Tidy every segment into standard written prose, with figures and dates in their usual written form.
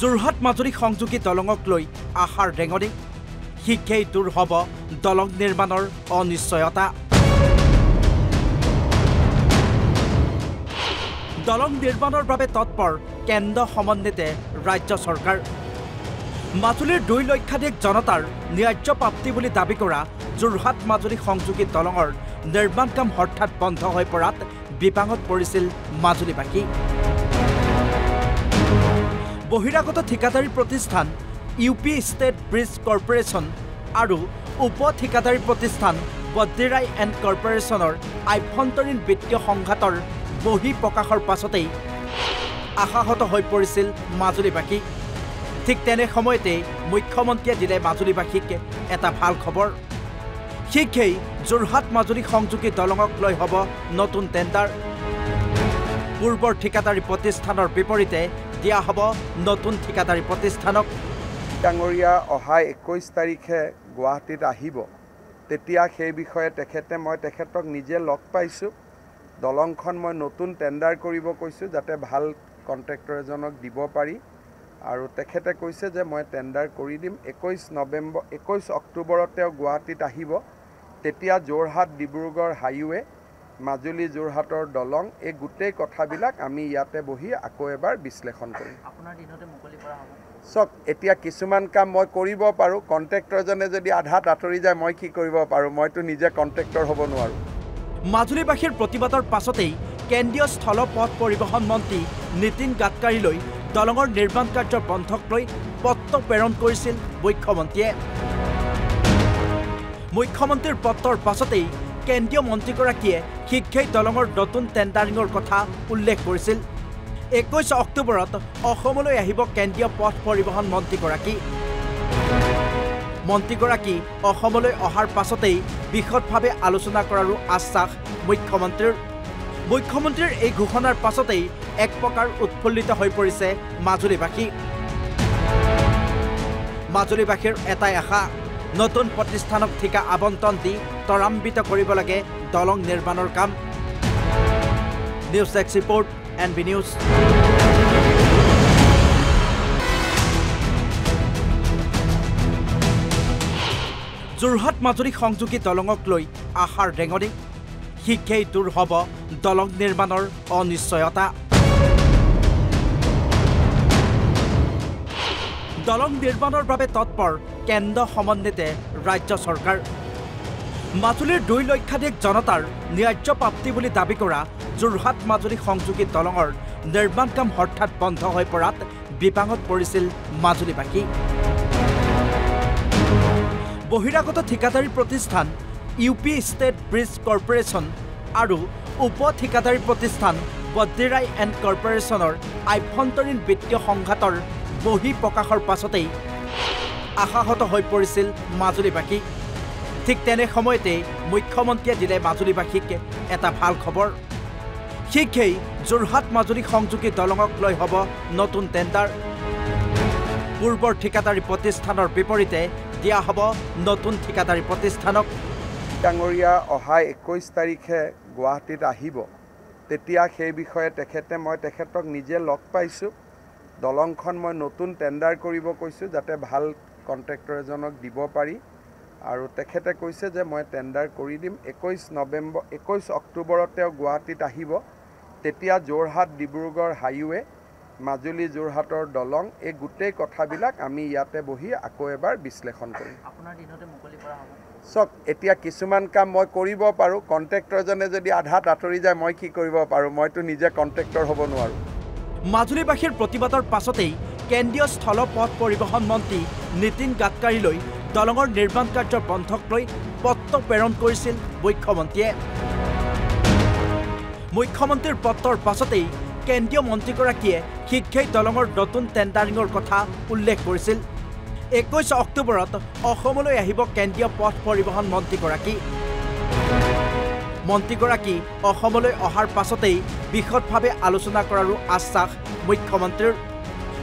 যোৰহাট মাজুলী সংযোগী দলঙক লৈ আশাৰ ৰেঙনি শিক্ষাই দূৰ হ'ব দলং নিৰ্মাণৰ অনিশ্চয়তা দলং নিৰ্মাণৰ বাবে তৎপৰ কেন্দ্ৰ সমন্বিত ৰাজ্য চৰকাৰ মাজুলীৰ 2 লক্ষাধিক জনতাৰ ন্যায্য প্ৰাপ্তি বুলি দাবী কৰা যোৰহাট মাজুলী সংযোগী দলঙৰ নিৰ্মাণ কাম হঠাৎ বন্ধ হৈ পৰাত বিপাঙত পৰিছিল মাজুলীবাসী বহিৰাগত ঠিকাদাৰী প্ৰতিষ্ঠান ইউপি ষ্টেট ব্ৰিজ কৰ্পোৰেশ্যন আৰু উপ ঠিকাদাৰী প্ৰতিষ্ঠান বদ্ৰীৰাই এণ্ড কৰ্পোৰেশ্যনৰ আভ্যন্তৰীণ বিত্তীয় সংঘাতৰ বহি প্ৰকাশৰ পাছতেই আশাহত হৈ পৰিছিল মাজুলীবাসী ঠিক তেনে সময়তে মুখ্যমন্ত্ৰীয়ে দিলে মাজুলীবাসীক এটা ভাল খবৰ শিক্ষাই যোৰহাট মাজুলী সংযোগী দলঙক লৈ হ'ব নতুন টেণ্ডাৰ পূৰ্বৰ ঠিকাদাৰী প্ৰতিষ্ঠানৰ বিপৰীতে দিয়া হ'ব নতুন ঠিকাদাৰী প্ৰতিষ্ঠানক ডাঙৰীয়া অহা 21 তাৰিখে গুৱাহাটীত আহিব তেতিয়া সেই বিষয়ে মই তেখেতক নিজে লগ পাইছোঁ দলংখন মই নতুন টেণ্ডাৰ কৰিব কৈছোঁ যাতে ভাল কন্ট্ৰেক্টৰ এজনক দিব পাৰি আৰু তেখেতে কৈছে যে মই টেণ্ডাৰ কৰি দিম 21 অক্টোবৰত তেওঁ গুৱাহাটীত আহিব তেতিয়া যোৰহাট ডিব্ৰুগড় হাইৱে মাজুলী যোৰহাটৰ দলং এই গোটেই কথাবিলাক আমি ইয়াতে বহি আকৌ এবাৰ বিশ্লেষণ কৰিম আপোনাৰ দিনতে মুকলি কৰা হ'ব সক এতিয়া কিছুমান কাম মই কৰিব পাৰোঁ কন্ট্ৰেক্টৰজনে যদি আধাত আঁতৰি যায় মই কি কৰিব পাৰোঁ মইতো নিজে কন্ট্ৰেক্টৰ হ'ব নোৱাৰোঁ মাজুলীবাসীৰ প্ৰতিবাদৰ পাছতেই কেন্দ্ৰীয় স্থল পথ পৰিবহণ মন্ত্ৰী নীতিন গাডকাৰীলৈ দলঙৰ নিৰ্মাণ কাৰ্য বন্ধক লৈ পত্ৰ প্ৰেৰণ কৰিছিল মুখ্যমন্ত্ৰীয়ে মুখ্যমন্ত্ৰীৰ পত্ৰৰ পাছতেই কেন্দ্ৰীয় মন্ত্ৰীগৰাকীয়ে শিক্ষাই দলঙৰ নতুন টেণ্ডাৰিঙৰ কথা উল্লেখ কৰিছিল 21 অক্টোবৰত অসমলৈ আহিব কেন্দ্ৰীয় পথ পৰিবহণ মন্ত্ৰীগৰাকী অসমলৈ অহাৰ পাছতেই বিশদভাৱে আলোচনা কৰাৰো আশ্বাস মুখ্যমন্ত্ৰীৰ এই ঘোষণাৰ পাছতেই এক প্ৰকাৰ উৎফুল্লিত হৈ পৰিছে মাজুলীবাসীৰ এটাই আশা নতুন প্ৰতিষ্ঠানক ঠিকা আবণ্টন দি ত্বৰান্বিত কৰিব লাগে দলং নিৰ্মাণৰ কাম news desk report NB News Jorhat Majuli সংযোগী দলঙক লৈ আশাৰ ৰেঙনি শিক্ষাই দূৰ হ'ব দলং নিৰ্মাণৰ অনিশ্চয়তা দলং নিৰ্মাণৰ বাবে তৎপৰ কেন্দ্ৰ সমন্বিত ৰাজ্য চৰকাৰ মাজুলীৰ 2 লক্ষাধিক জনতাৰ ন্যায্য প্ৰাপ্তি বুলি দাবী কৰা যোৰহাট মাজুলী সংযোগী দলঙৰ নিৰ্মাণ কাম হঠাৎ বন্ধ হৈ পৰাত বিপাঙত পৰিছিল মাজুলীবাসী বহিৰাগত ঠিকাদাৰী প্ৰতিষ্ঠান ইউপি ষ্টেট ব্ৰিজ কৰ্পোৰেশ্যন আৰু উপ ঠিকাদাৰী প্ৰতিষ্ঠান বদ্ৰীৰাই এণ্ড কৰ্পোৰেশ্যনৰ আভ্যন্তৰীণ বিত্তীয় সংঘাতৰ বহি প্ৰকাশৰ পাছতেই আশাহত হৈ পৰিছিল মাজুলীবাসী ঠিক তেনে সময়তে মুখ্যমন্ত্ৰীয়ে দিলে মাজুলীবাসীক এটা ভাল খবৰ শিক্ষাই যোৰহাট মাজুলী সংযোগী দলঙক লৈ হ'ব নতুন টেণ্ডাৰ পূৰ্বৰ ঠিকাদাৰী প্ৰতিষ্ঠানৰ বিপৰীতে দিয়া হ'ব নতুন ঠিকাদাৰী প্ৰতিষ্ঠানক ডাঙৰীয়া অহা 21 তাৰিখে গুৱাহাটীত আহিব তেতিয়া সেই বিষয়ে মই তেখেতক নিজে লগ পাইছোঁ দলংখন মই নতুন টেণ্ডাৰ কৰিব কৈছোঁ যাতে ভাল কন্ট্ৰেক্টৰ এজনক দিব পাৰি আৰু তেখেতে কৈছে যে মই টেণ্ডাৰ কৰি দিম 21 অক্টোবৰত তেওঁ গুৱাহাটীত আহিব তেতিয়া যোৰহাট ডিব্ৰুগড় হাইৱে মাজুলী যোৰহাটৰ দলং এই গোটেই কথাবিলাক আমি ইয়াতে বহি আকৌ এবাৰ বিশ্লেষণ কৰিম আপোনাৰ দিনতে মুকলি কৰা হ'ব সক এতিয়া কিছুমান কাম মই কৰিব পাৰোঁ কন্ট্ৰেক্টৰজনে যদি আধাত আঁতৰি যায় মই কি কৰিব পাৰোঁ মইতো নিজে কন্ট্ৰেক্টৰ হ'ব নোৱাৰোঁ মাজুলীবাসীৰ প্ৰতিবাদৰ পাছতেই কেন্দ্ৰীয় স্থল পথ পৰিবহণ মন্ত্ৰী নীতিন গাডকাৰীলৈ দলঙৰ নিৰ্মাণ কাৰ্য বন্ধক লৈ পত্ৰ প্ৰেৰণ কৰিছিল মুখ্যমন্ত্ৰীৰ পত্ৰৰ পাছতেই কেন্দ্ৰীয় মন্ত্ৰীগৰাকীয়ে শিক্ষাই দলঙৰ নতুন টেণ্ডাৰিঙৰ কথা উল্লেখ কৰিছিল 21 অক্টোবৰত অসমলৈ আহিব কেন্দ্ৰীয় পথ পৰিবহণ মন্ত্ৰীগৰাকী অসমলৈ অহাৰ পাছতেই বিশদভাৱে আলোচনা কৰাৰো আশ্বাস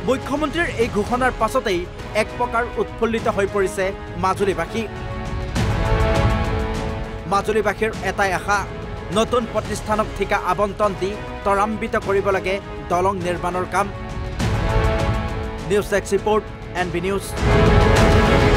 মুখ্যমন্ত্ৰীৰ এই ঘোষণাৰ পাছতেই এক প্ৰকাৰ উৎফুল্লিত হৈ পৰিছে মাজুলীবাসীৰ এটাই আশা নতুন প্ৰতিষ্ঠানক ঠিকা আবণ্টন দি ত্বৰান্বিত কৰিব লাগে দলং নিৰ্মাণৰ কাম news desk report NB News।